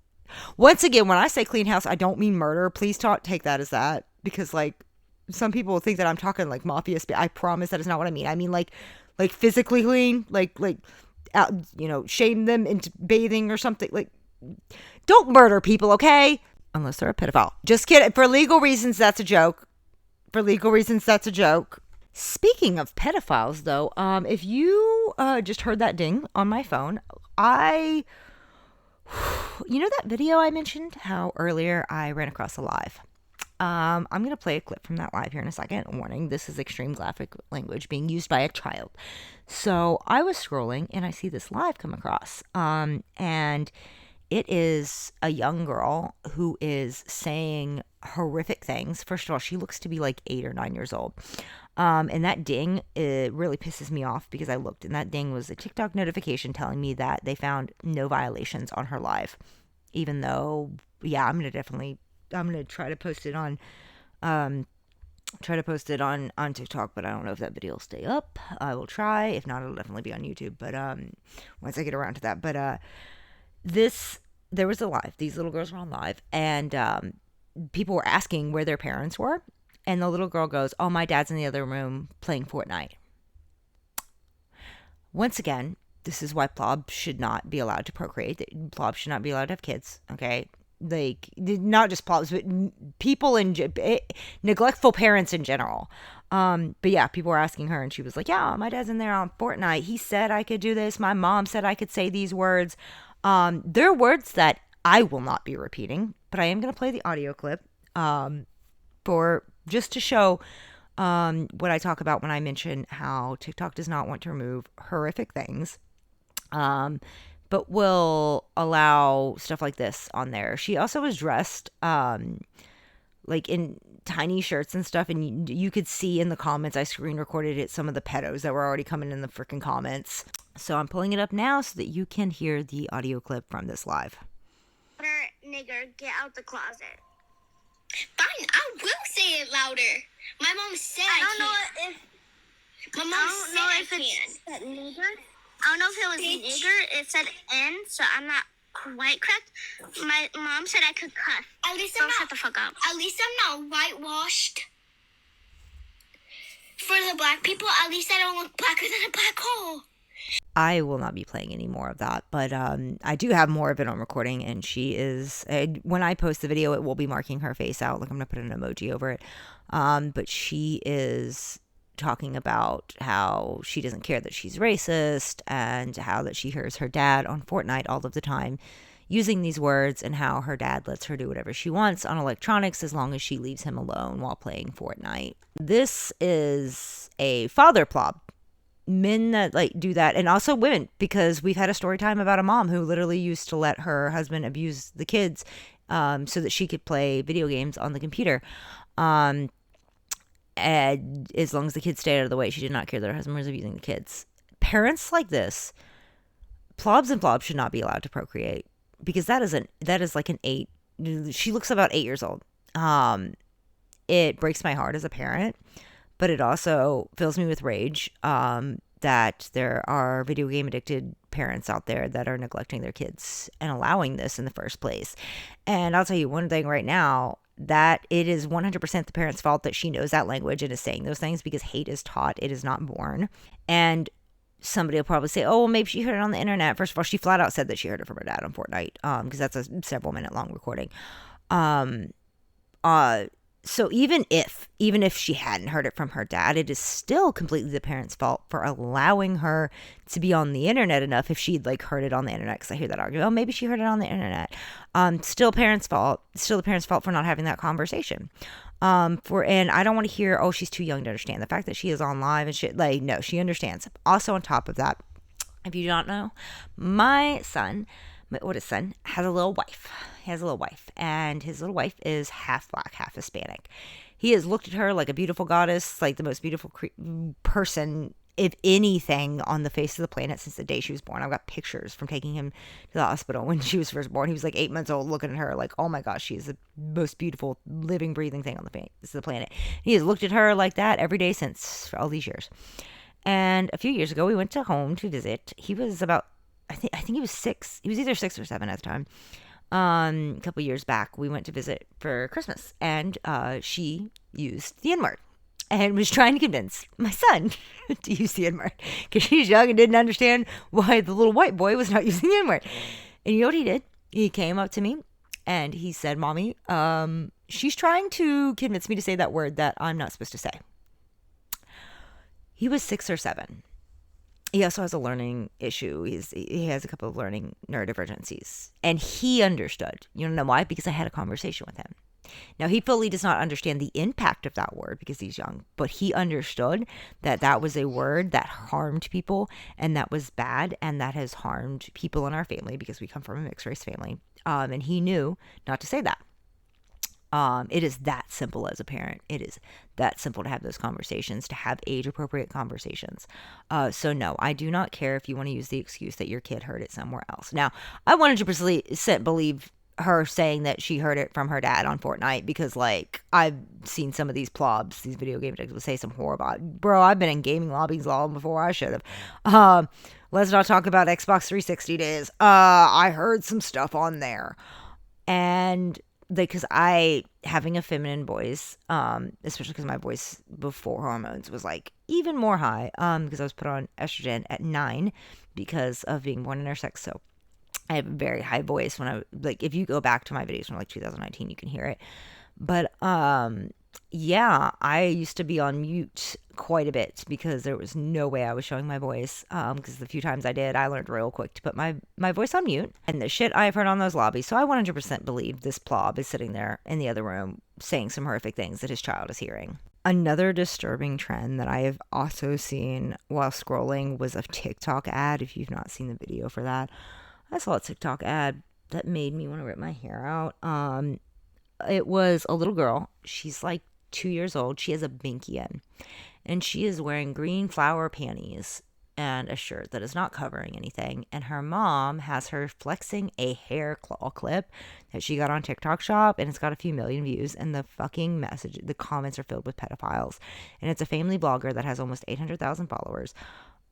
S1: Once again, when I say clean house, I don't mean murder. Please take that as that. Because, like, some people think that I'm talking, like, mafia. I promise that is not what I mean. I mean, like physically clean, like, out, shame them into bathing or something. Like, don't murder people, okay? Unless they're a pedophile. Just kidding. For legal reasons, that's a joke. Speaking of pedophiles, though, if you just heard that ding on my phone, that video I mentioned, how earlier I ran across a live. I'm going to play a clip from that live here in a second. Warning, this is extreme graphic language being used by a child. So I was scrolling and I see this live come across. And it is a young girl who is saying horrific things. First of all, she looks to be like 8 or 9 years old. And that ding, it really pisses me off because I looked and that ding was a TikTok notification telling me that they found no violations on her live. Even though, yeah, I'm going to try to post it on TikTok, but I don't know if that video will stay up. I will try. If not, it'll definitely be on YouTube. But once I get around to that. But there was a live. These little girls were on live, and people were asking where their parents were. And the little girl goes, "Oh, my dad's in the other room playing Fortnite." Once again, this is why plob should not be allowed to procreate. Plob should not be allowed to have kids. Okay. Like, not just plobs, but people neglectful parents in general. But yeah, people were asking her and she was like, yeah, my dad's in there on Fortnite. He said I could do this. My mom said I could say these words. They're words that I will not be repeating, but I am going to play the audio clip, just to show, what I talk about when I mention how TikTok does not want to remove horrific things. But will allow stuff like this on there. She also was dressed like in tiny shirts and stuff, and you could see in the comments, I screen recorded it, some of the pedos that were already coming in the freaking comments. So I'm pulling it up now so that you can hear the audio clip from this live.
S2: Nigger, get out the closet. Fine, I will say it louder. My mom said I don't know if it's nigger. I don't know if it was nigger. It said N, so I'm not quite correct. My mom said I could cuss. At least shut the fuck up. At least I'm not whitewashed. For the black people, at least I don't look blacker than a black hole.
S1: I will not be playing any more of that, but I do have more of it on recording, and she is, when I post the video, it will be marking her face out. Like, I'm going to put an emoji over it. But she is talking about how she doesn't care that she's racist and how that she hears her dad on Fortnite all of the time using these words and how her dad lets her do whatever she wants on electronics as long as she leaves him alone while playing Fortnite. This is a father plob. Men that like do that, and also women, because we've had a story time about a mom who literally used to let her husband abuse the kids so that she could play video games on the computer. And as long as the kids stayed out of the way, she did not care that her husband was abusing the kids. Parents like this, plobs and plobs, should not be allowed to procreate, because that is like an 8. She looks about 8 years old. It breaks my heart as a parent, but it also fills me with rage that there are video game addicted parents out there that are neglecting their kids and allowing this in the first place. And I'll tell you one thing right now, that it is 100% the parent's fault that she knows that language and is saying those things, because hate is taught, it is not born. And somebody will probably say, oh, well, maybe she heard it on the internet. First of all, she flat out said that she heard it from her dad on Fortnite, because that's a several minute long recording. So even if she hadn't heard it from her dad, it is still completely the parent's fault for allowing her to be on the internet enough. If she'd like heard it on the internet, because I hear that argument, oh, maybe she heard it on the internet. Still the parent's fault for not having that conversation. And I don't want to hear, oh, she's too young to understand. The fact that she is on live and shit, like, no, she understands. Also, on top of that, if you don't know, my oldest son has a little wife. He has a little wife, and his little wife is half black, half Hispanic. He has looked at her like a beautiful goddess, like the most beautiful person, if anything, on the face of the planet since the day she was born. I've got pictures from taking him to the hospital when she was first born. He was like 8 months old, looking at her like, oh my gosh, she is the most beautiful living, breathing thing on the face of the planet. He has looked at her like that every day since, for all these years. And a few years ago, we went to home to visit. He was about, I think he was 6. He was either 6 or 7 at the time. A couple years back, we went to visit for Christmas, and she used the N-word and was trying to convince my son to use the N-word, because she's young and didn't understand why the little white boy was not using the N-word. And you know what he did? He came up to me and he said, Mommy, she's trying to convince me to say that word that I'm not supposed to say. He was 6 or 7. He also has a learning issue. He has a couple of learning neurodivergencies. And he understood. You know why? Because I had a conversation with him. Now, he fully does not understand the impact of that word because he's young, but he understood that that was a word that harmed people, and that was bad, and that has harmed people in our family because we come from a mixed race family. And he knew not to say that. It is that simple as a parent. It is that simple to have those conversations, to have age-appropriate conversations. So no, I do not care if you want to use the excuse that your kid heard it somewhere else. Now, I 100% believe her saying that she heard it from her dad on Fortnite, because like I've seen some of these plobs, these video game addicts, would say some horrible, bro, I've been in gaming lobbies long before I should have. Let's not talk about Xbox 360 days. I heard some stuff on there. And because having a feminine voice, especially because my voice before hormones was like even more high, because I was put on estrogen at 9 because of being born intersex. So I have a very high voice when if you go back to my videos from like 2019, you can hear it. But yeah, I used to be on mute quite a bit because there was no way I was showing my voice. Because the few times I did, I learned real quick to put my voice on mute. And the shit I've heard on those lobbies. So I 100% believe this plob is sitting there in the other room saying some horrific things that his child is hearing. Another disturbing trend that I have also seen while scrolling was a TikTok ad. If you've not seen the video for that, I saw a TikTok ad that made me want to rip my hair out. It was a little girl. She's like 2 years old. She has a binky in, and she is wearing green flower panties and a shirt that is not covering anything. And her mom has her flexing a hair claw clip that she got on TikTok Shop, and it's got a few million views. And the fucking the comments are filled with pedophiles. And it's a family blogger that has almost 800,000 followers.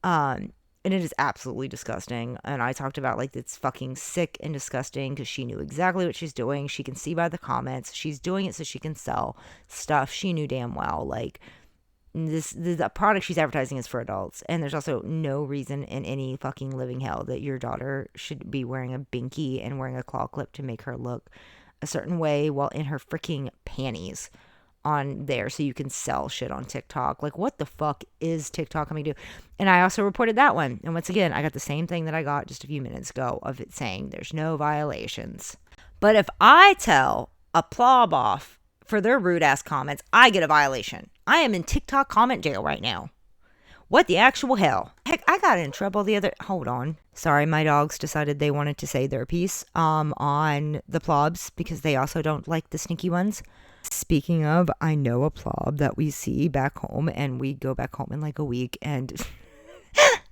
S1: And it is absolutely disgusting. And I talked about like it's fucking sick and disgusting because she knew exactly what she's doing. She can see by the comments. She's doing it so she can sell stuff she knew damn well. Like the product she's advertising is for adults. And there's also no reason in any fucking living hell that your daughter should be wearing a binky and wearing a claw clip to make her look a certain way while in her freaking panties. on there so you can sell shit on TikTok. Like, what the fuck is TikTok coming to do? And I also reported that one. And once again, I got the same thing that I got just a few minutes ago of it saying there's no violations. But if I tell a plob off for their rude ass comments, I get a violation. I am in TikTok comment jail right now. What the actual hell? Heck, I got in trouble hold on. Sorry, my dogs decided they wanted to say their piece on the plobs because they also don't like the sneaky ones. Speaking of, I know a plob that we see back home, and we go back home in like a week, and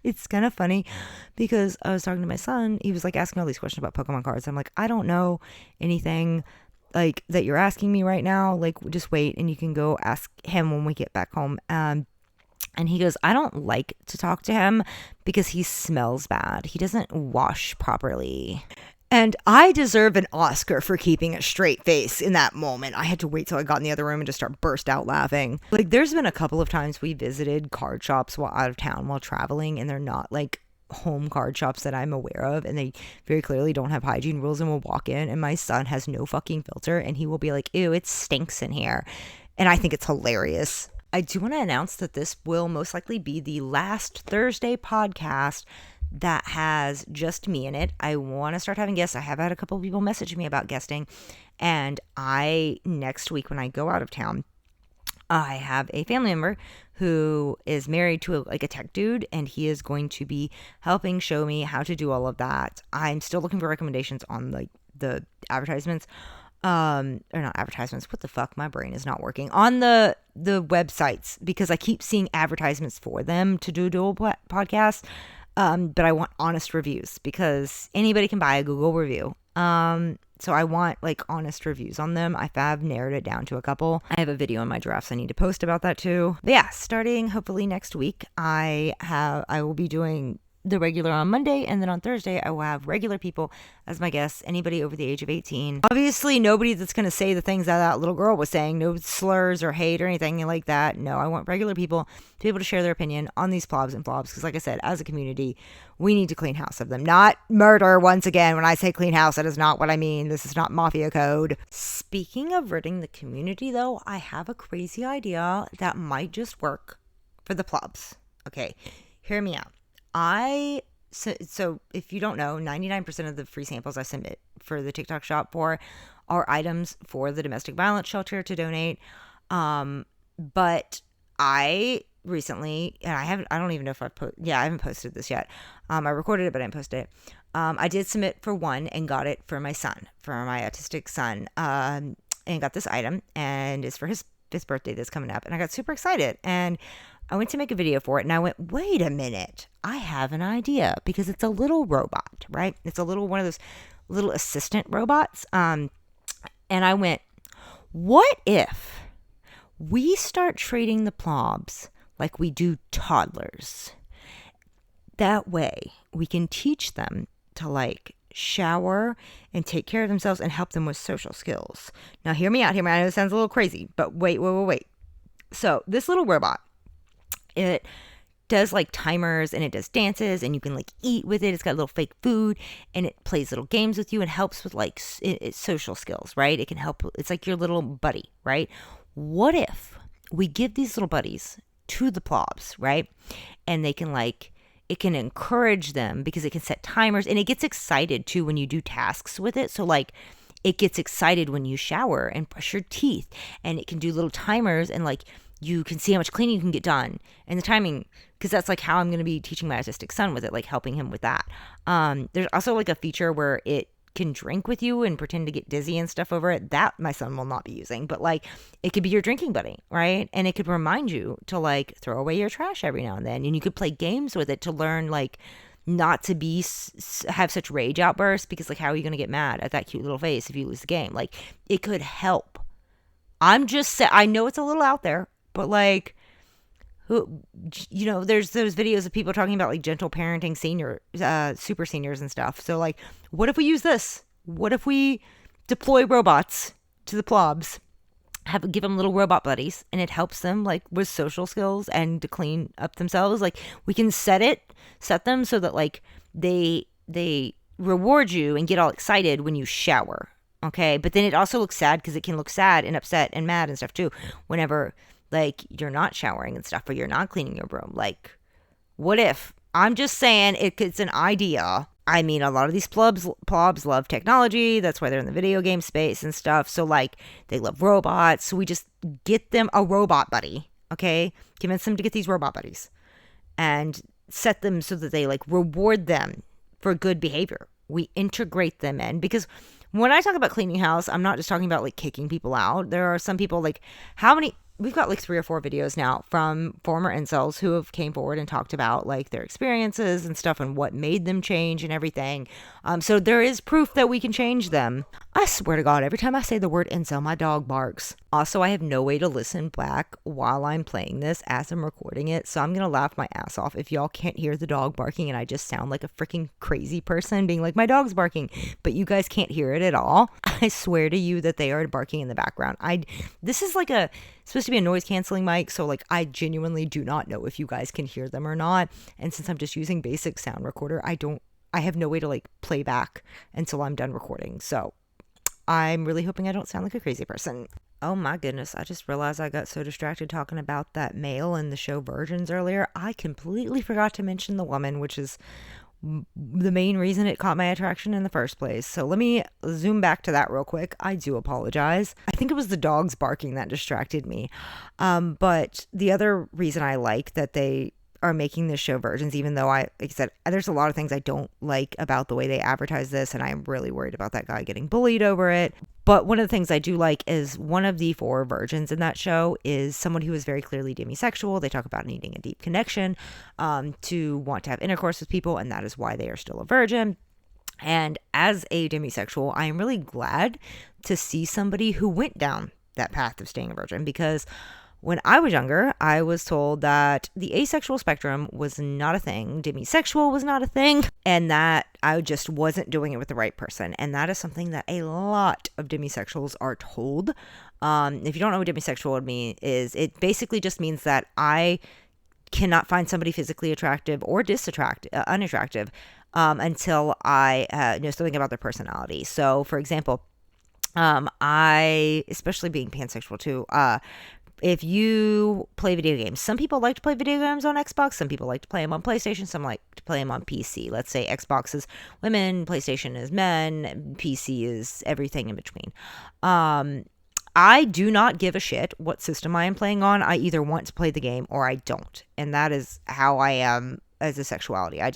S1: it's kind of funny because I was talking to my son. He was like asking all these questions about Pokemon cards. I'm like, I don't know anything like that you're asking me right now. Like, just wait and you can go ask him when we get back home. And he goes, I don't like to talk to him because he smells bad. He doesn't wash properly. And I deserve an Oscar for keeping a straight face in that moment. I had to wait till I got in the other room and just start burst out laughing. Like, there's been a couple of times we visited card shops while out of town while traveling, and they're not like home card shops that I'm aware of, and they very clearly don't have hygiene rules, and we'll walk in and my son has no fucking filter and he will be like, ew, it stinks in here. And I think it's hilarious. I do want to announce that this will most likely be the last Thursday podcast that has just me in it. I want to start having guests. I have had a couple of people message me about guesting, and next week when I go out of town, I have a family member who is married to a tech dude, and he is going to be helping show me how to do all of that. I'm still looking for recommendations on like the advertisements. Or not advertisements, what the fuck, my brain is not working, on the websites, because I keep seeing advertisements for them to do dual podcasts, but I want honest reviews, because anybody can buy a Google review, so I want like honest reviews on them. I've narrowed it down to a couple. I have a video in my drafts I need to post about that too. But yeah, starting hopefully next week, I will be doing the regular on Monday, and then on Thursday I will have regular people as my guests, anybody over the age of 18. Obviously nobody that's going to say the things that little girl was saying, no slurs or hate or anything like that. No, I want regular people to be able to share their opinion on these plobs and flobs, because like I said, as a community, we need to clean house of them. Not murder. Once again, when I say clean house, that is not what I mean. This is not mafia code. Speaking of ridding the community though, I have a crazy idea that might just work for the plobs. Okay, hear me out. So if you don't know, 99% of the free samples I submit for the TikTok shop for are items for the domestic violence shelter to donate. But I recently, and I don't even know if I haven't posted this yet. I recorded it, but I didn't post it. I did submit for one and got it for my son, for my autistic son, and got this item, and it's for his birthday that's coming up. And I got super excited, and I went to make a video for it, and I went, wait a minute, I have an idea, because it's a little robot, right? It's one of those little assistant robots. And I went, what if we start treating the plobs like we do toddlers? That way we can teach them to like shower and take care of themselves and help them with social skills. Now hear me out. I know it sounds a little crazy, but wait. So this little robot, it does like timers and it does dances, and you can like eat with it. It's got little fake food, and it plays little games with you and helps with like it's social skills, right? It can help. It's like your little buddy, right? What if we give these little buddies to the plobs, right? And they can like, it can encourage them because it can set timers, and it gets excited too when you do tasks with it. So like it gets excited when you shower and brush your teeth, and it can do little timers, and like you can see how much cleaning you can get done and the timing, because that's like how I'm going to be teaching my autistic son with it, like helping him with that. There's also like a feature where it can drink with you and pretend to get dizzy and stuff over it. That my son will not be using, but like it could be your drinking buddy, right? And it could remind you to like throw away your trash every now and then, and you could play games with it to learn like not to be have such rage outbursts, because like how are you going to get mad at that cute little face if you lose the game? Like it could help. I'm just saying, I know it's a little out there, but like, there's those videos of people talking about like gentle parenting super seniors and stuff. So like, what if we use this? What if we deploy robots to the plobs, give them little robot buddies, and it helps them like with social skills and to clean up themselves? Like we can set them so that like they reward you and get all excited when you shower, Okay, but then it also looks sad because it can look sad and upset and mad and stuff too whenever like you're not showering and stuff or you're not cleaning your room. Like, what if? I'm just saying it's an idea. I mean, a lot of these plobs love technology. That's why they're in the video game space and stuff. So like they love robots. So we just get them a robot buddy. Okay, convince them to get these robot buddies and set them so that they like reward them for good behavior. We integrate them in because when I talk about cleaning house, I'm not just talking about like kicking people out. There are some people like we've got like 3 or 4 videos now from former incels who have came forward and talked about like their experiences and stuff and what made them change and everything. So there is proof that we can change them. I swear to God, every time I say the word incel, my dog barks. Also, I have no way to listen back while I'm playing this as I'm recording it. So I'm going to laugh my ass off if y'all can't hear the dog barking and I just sound like a freaking crazy person being like, my dog's barking, but you guys can't hear it at all. I swear to you that they are barking in the background. This is like supposed to be a noise canceling mic. So like, I genuinely do not know if you guys can hear them or not. And since I'm just using basic sound recorder, I have no way to like play back until I'm done recording. So I'm really hoping I don't sound like a crazy person. Oh my goodness, I just realized I got so distracted talking about that male in the show Virgins earlier. I completely forgot to mention the woman, which is the main reason it caught my attraction in the first place. So let me zoom back to that real quick. I do apologize. I think it was the dogs barking that distracted me. But the other reason I like that they are making this show Virgins, even though like I said, there's a lot of things I don't like about the way they advertise this, and I'm really worried about that guy getting bullied over it. But one of the things I do like is one of the 4 virgins in that show is someone who is very clearly demisexual. They talk about needing a deep connection, to want to have intercourse with people, and that is why they are still a virgin. And as a demisexual, I am really glad to see somebody who went down that path of staying a virgin, because when I was younger, I was told that the asexual spectrum was not a thing, demisexual was not a thing, and that I just wasn't doing it with the right person. And that is something that a lot of demisexuals are told. If you don't know what demisexual would mean, it basically just means that I cannot find somebody physically attractive or unattractive until I know something about their personality. So, for example, I, especially being pansexual too, if you play video games, some people like to play video games on Xbox, some people like to play them on PlayStation, some like to play them on PC. Let's say Xbox is women, PlayStation is men, PC is everything in between. I do not give a shit what system I am playing on. I either want to play the game or I don't. And that is how I am as a sexuality. I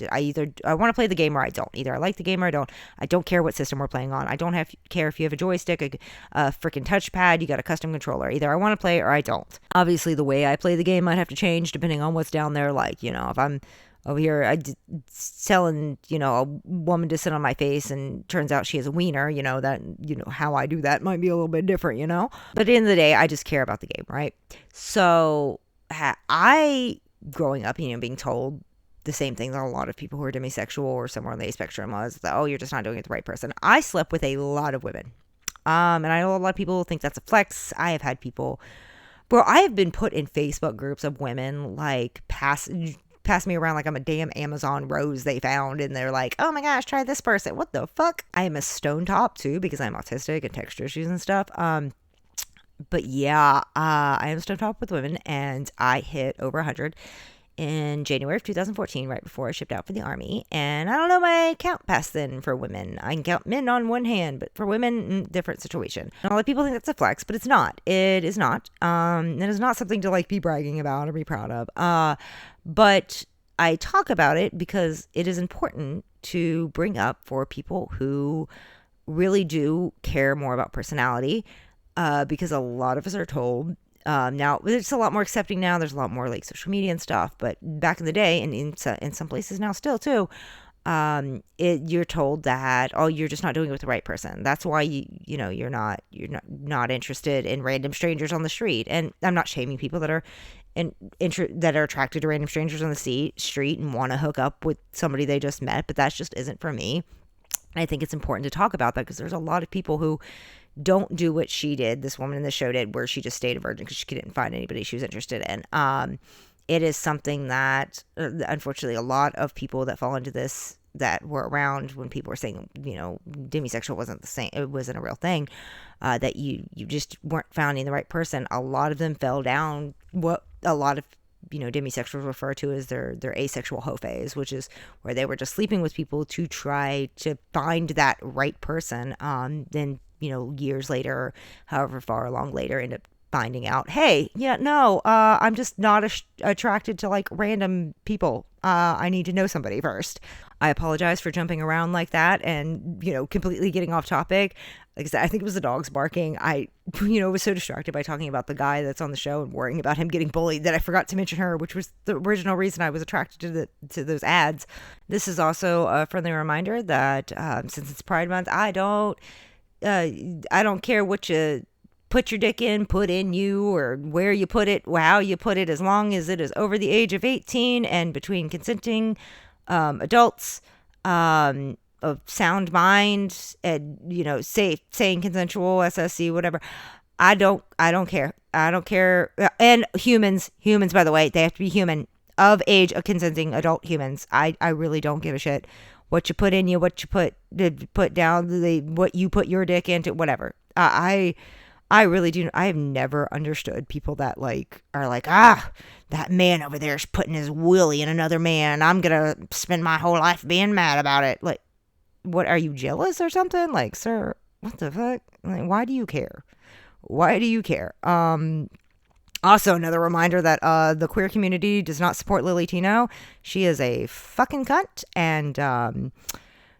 S1: want to play the game or I don't. Either I like the game or I don't. I don't care what system we're playing on. I don't care if you have a joystick, a freaking touchpad, you got a custom controller. Either I want to play or I don't. Obviously, the way I play the game might have to change depending on what's down there. Like, if I'm over here telling, a woman to sit on my face and turns out she has a wiener, how I do that might be a little bit different, But at the end of the day, I just care about the game, right? So I, growing up, being told the same thing that a lot of people who are demisexual or somewhere on the spectrum was that, oh, you're just not doing it the right person. I slept with a lot of women. And I know a lot of people think that's a flex. I have had people, I have been put in Facebook groups of women like pass me around like I'm a damn Amazon rose they found, and they're like, oh my gosh, try this person. What the fuck? I am a stone top too because I'm autistic and texture issues and stuff. But yeah, I am stone top with women, and I hit over 100 in January of 2014, right before I shipped out for the Army. And I don't know my count past then for women. I can count men on one hand, but for women, different situation. And a lot of people think that's a flex, but it's not. It is not. It is not something to like be bragging about or be proud of. But I talk about it because it is important to bring up for people who really do care more about personality, because a lot of us are told, now it's a lot more accepting now. There's a lot more like social media and stuff, but back in the day, and in some places now still too, you're told that, oh, you're just not doing it with the right person. That's why you're not interested in random strangers on the street. And I'm not shaming people that are that are attracted to random strangers on the street and want to hook up with somebody they just met, but that just isn't for me. I think it's important to talk about that because there's a lot of people who don't do what she did, this woman in the show did, where she just stayed a virgin because she couldn't find anybody she was interested in. It is something that, unfortunately, a lot of people that fall into this that were around when people were saying, demisexual wasn't the same, it wasn't a real thing, that you just weren't finding the right person. A lot of them fell down what a lot of demisexuals refer to as their asexual hoe phase, which is where they were just sleeping with people to try to find that right person. Then years later, however far along later, end up finding out, hey, I'm just not attracted to like random people. I need to know somebody first. I apologize for jumping around like that and completely getting off topic. Like I said, I think it was the dogs barking. I was so distracted by talking about the guy that's on the show and worrying about him getting bullied that I forgot to mention her, which was the original reason I was attracted to those ads. This is also a friendly reminder that since it's Pride Month, I don't care what you put your dick in, put in you, or where you put it, how you put it, as long as it is over the age of 18 and between consenting adults of sound mind and safe, sane, consensual, SSC, whatever. I don't care. I don't care. And humans, by the way, they have to be human, of age, of consenting adult humans. I really don't give a shit what you put in you, what you put down, what you put your dick into, whatever. I really do. I have never understood people that are like, that man over there is putting his willy in another man. I'm going to spend my whole life being mad about it. Like, what, are you jealous or something? Like, sir, what the fuck? Like, why do you care? Why do you care? Also, another reminder that the queer community does not support Lily Tino. She is a fucking cunt, and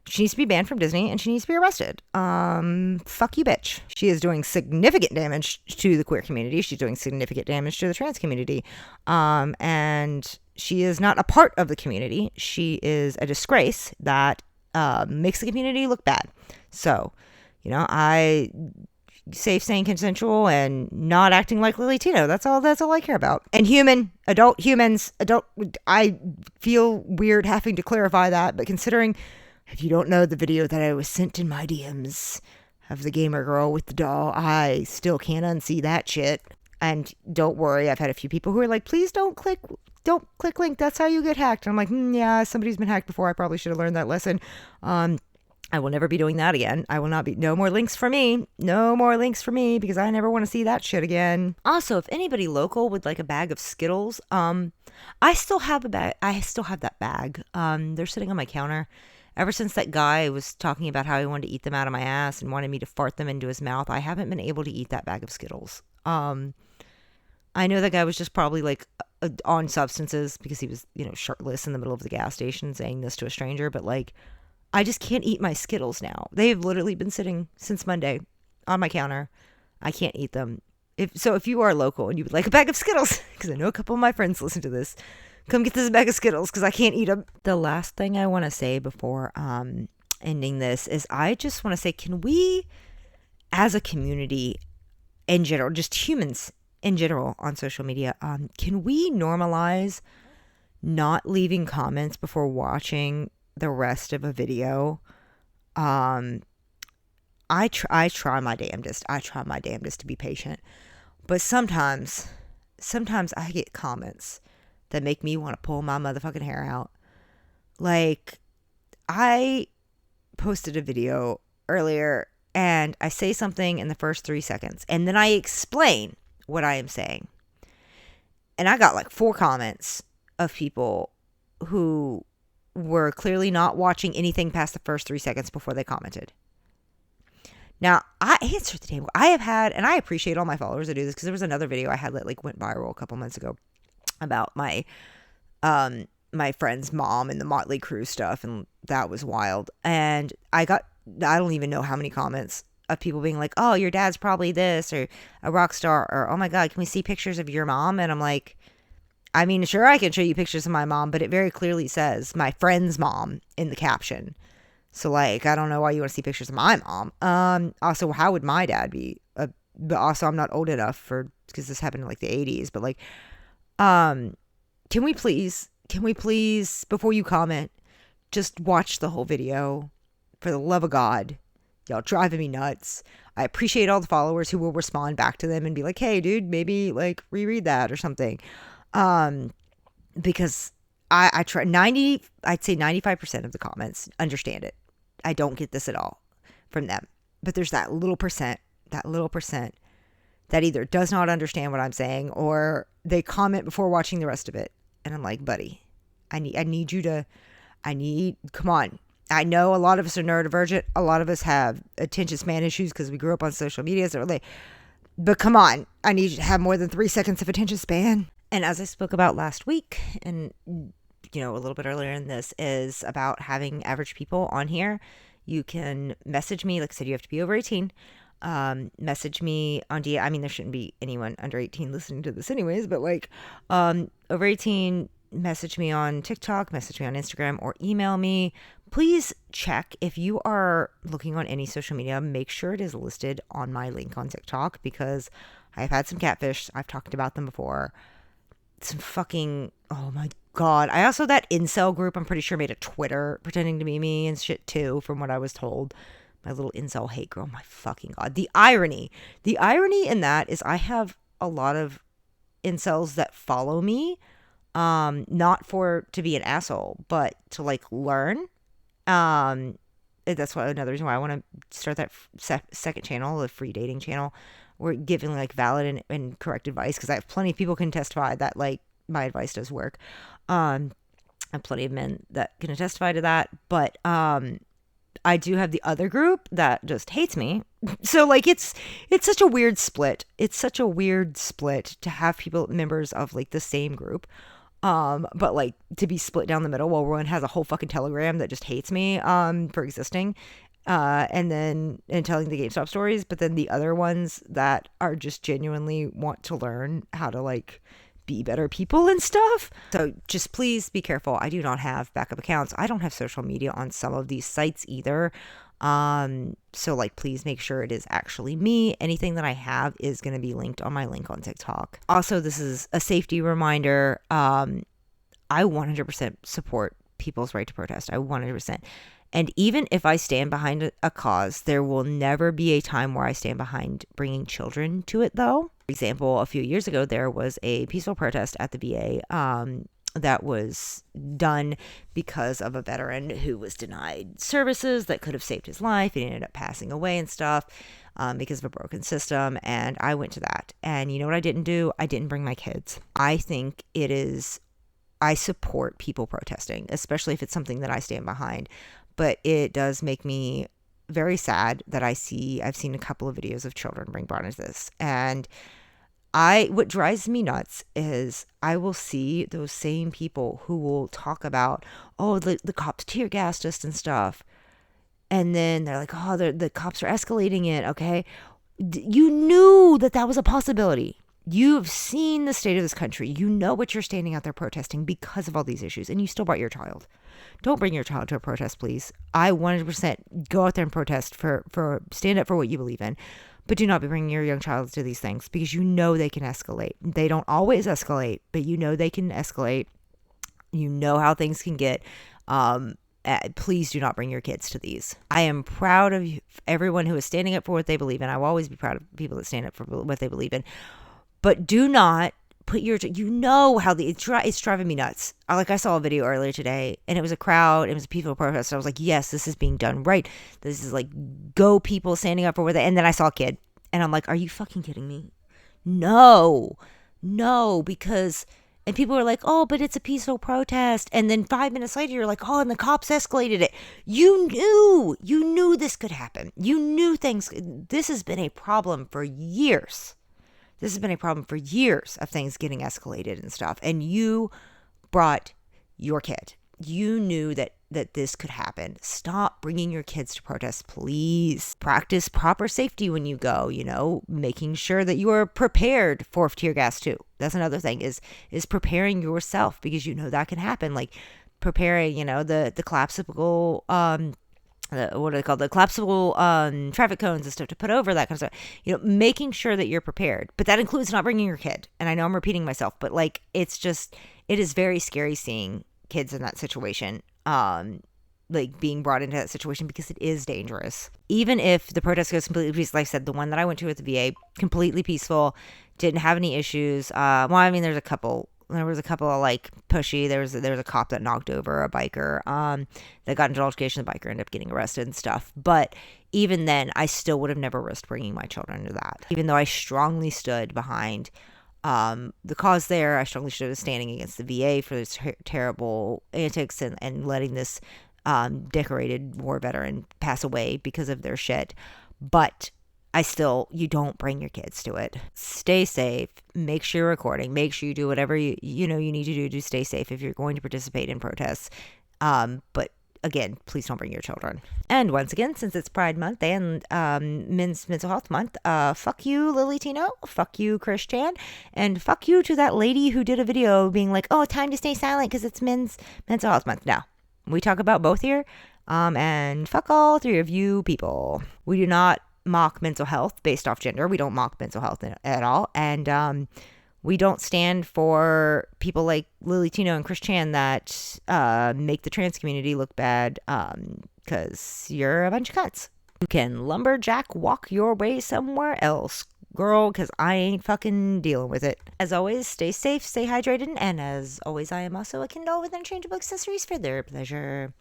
S1: she needs to be banned from Disney, and she needs to be arrested. Fuck you, bitch. She is doing significant damage to the queer community. She's doing significant damage to the trans community. And she is not a part of the community. She is a disgrace that makes the community look bad. So, I safe, sane, consensual, and not acting like Lily Tino. That's all I care about. And adult humans, I feel weird having to clarify that, but considering, if you don't know the video that I was sent in my DMs of the gamer girl with the doll, I still can't unsee that shit. And don't worry, I've had a few people who are like, please don't click link, that's how you get hacked. And I'm like, yeah, somebody's been hacked before. I probably should have learned that lesson. I will never be doing that again. No more links for me. No more links for me, because I never want to see that shit again. Also, if anybody local would like a bag of Skittles, I still have a bag. I still have that bag. They're sitting on my counter. Ever since that guy was talking about how he wanted to eat them out of my ass and wanted me to fart them into his mouth, I haven't been able to eat that bag of Skittles. I know that guy was just probably like on substances, because he was, shirtless in the middle of the gas station saying this to a stranger, but like, I just can't eat my Skittles now. They've literally been sitting since Monday on my counter. I can't eat them. If you are local and you would like a bag of Skittles, because I know a couple of my friends listen to this, come get this bag of Skittles, because I can't eat them. The last thing I want to say before ending this is I just want to say, can we, as a community in general, just humans in general on social media, can we normalize not leaving comments before watching the rest of a video? I try my damnedest. I try my damnedest to be patient, but sometimes I get comments that make me want to pull my motherfucking hair out. Like, I posted a video earlier and I say something in the first 3 seconds and then I explain what I am saying, and I got like 4 comments of people who were clearly not watching anything past the first 3 seconds before they commented. Now, I answered the damn. I have had, and I appreciate all my followers that do this, because there was another video I had that like went viral a couple months ago about my my friend's mom and the Motley Crue stuff, and that was wild. And I don't even know how many comments of people being like, oh, your dad's probably this, or a rock star, or oh my God, can we see pictures of your mom? And I'm like, I mean, sure, I can show you pictures of my mom, but it very clearly says my friend's mom in the caption. So, like, I don't know why you want to see pictures of my mom. Also, how would my dad be? But also, I'm not old enough because this happened in like the 80s. But like, can we please, before you comment, just watch the whole video? For the love of God, y'all driving me nuts. I appreciate all the followers who will respond back to them and be like, hey, dude, maybe like reread that or something. Because I try I'd say 95% of the comments understand it. I don't get this at all from them. But there's that little percent that either does not understand what I'm saying or they comment before watching the rest of it. And I'm like, buddy, come on. I know a lot of us are neurodivergent. A lot of us have attention span issues because we grew up on social media. But come on, I need you to have more than 3 seconds of attention span. And as I spoke about last week and, a little bit earlier in this is about having average people on here. You can message me. Like I said, you have to be over 18. Message me on DM. I mean, there shouldn't be anyone under 18 listening to this anyways, but over 18, message me on TikTok, message me on Instagram, or email me. Please check if you are looking on any social media, make sure it is listed on my link on TikTok because I've had some catfish. I've talked about them before. Some fucking, oh my God. I also, that incel group, I'm pretty sure made a Twitter pretending to be me and shit too, from what I was told. My little incel hate girl, my fucking God. The irony in that is I have a lot of incels that follow me, not to be an asshole, but to learn. That's another reason why I want to start that second channel, the free dating channel. We're giving valid and correct advice because I have plenty of people can testify that my advice does work. I have plenty of men that can testify to that, but I do have the other group that just hates me. So it's such a weird split. It's such a weird split to have members of the same group. But to be split down the middle while one has a whole fucking Telegram that just hates me for existing. And telling the GameStop stories, but then the other ones that are just genuinely want to learn how to be better people and stuff. So just please be careful. I do not have backup accounts. I don't have social media on some of these sites either. So please make sure it is actually me. Anything that I have is going to be linked on my link on TikTok. Also, this is a safety reminder. I 100% support people's right to protest. I 100%. And even if I stand behind a cause, there will never be a time where I stand behind bringing children to it, though. For example, a few years ago, there was a peaceful protest at the VA that was done because of a veteran who was denied services that could have saved his life. He ended up passing away and stuff because of a broken system. And I went to that. And you know what I didn't do? I didn't bring my kids. I support people protesting, especially if it's something that I stand behind. But it does make me very sad that I've seen a couple of videos of children being brought into this. And what drives me nuts is I will see those same people who will talk about, the cops tear gassed us and stuff. And then they're like, the cops are escalating it. Okay. You knew that was a possibility. You've seen the state of this country. You know what you're standing out there protesting because of all these issues, and you still brought your child. Don't bring your child to a protest, please. I 100% go out there and protest for stand up for what you believe in, but do not be bringing your young child to these things because you know they can escalate. They don't always escalate, but you know they can escalate. You know how things can get. Please do not bring your kids to these. I am proud of everyone who is standing up for what they believe in. I will always be proud of people that stand up for what they believe in. But do not put how it's driving me nuts. I saw a video earlier today and it was a crowd. It was a peaceful protest. I was like, yes, this is being done right. This is go people standing up for where and then I saw a kid and I'm like, are you fucking kidding me? No, because, and people are like, oh, but it's a peaceful protest. And then 5 minutes later, you're like, oh, and the cops escalated it. You knew this could happen. You knew this has been a problem for years. This has been a problem for years of things getting escalated and stuff. And you brought your kid. You knew that this could happen. Stop bringing your kids to protests, please. Practice proper safety when you go, making sure that you are prepared for tear gas too. That's another thing is preparing yourself because that can happen. Preparing, the collapsible, what are they called? The collapsible traffic cones and stuff to put over that kind of stuff. Making sure that you're prepared. But that includes not bringing your kid. And I know I'm repeating myself, but it is very scary seeing kids in that situation, being brought into that situation because it is dangerous. Even if the protest goes completely peaceful, like I said, the one that I went to at the VA, completely peaceful, didn't have any issues. There's a couple there was a couple of like pushy. There was a cop that knocked over a biker. That got into altercation. The biker ended up getting arrested and stuff. But even then, I still would have never risked bringing my children to that. Even though I strongly stood behind the cause there, I strongly stood standing against the VA for this terrible antics and letting this decorated war veteran pass away because of their shit. But you don't bring your kids to it. Stay safe. Make sure you're recording. Make sure you do whatever you need to do to stay safe if you're going to participate in protests. But again, please don't bring your children. And once again, since it's Pride Month and Men's Mental Health Month, fuck you, Lily Tino. Fuck you, Chris Chan. And fuck you to that lady who did a video being like, oh, time to stay silent because it's Men's Mental Health Month. No, we talk about both here. And fuck all three of you people. We do not mock mental health based off gender. We don't mock mental health at all. And we don't stand for people like Lily Tino and Chris Chan that make the trans community look bad because you're a bunch of cunts. You can lumberjack walk your way somewhere else, girl, because I ain't fucking dealing with it. As always, stay safe, stay hydrated, and as always, I am also a Kindle with interchangeable accessories for their pleasure.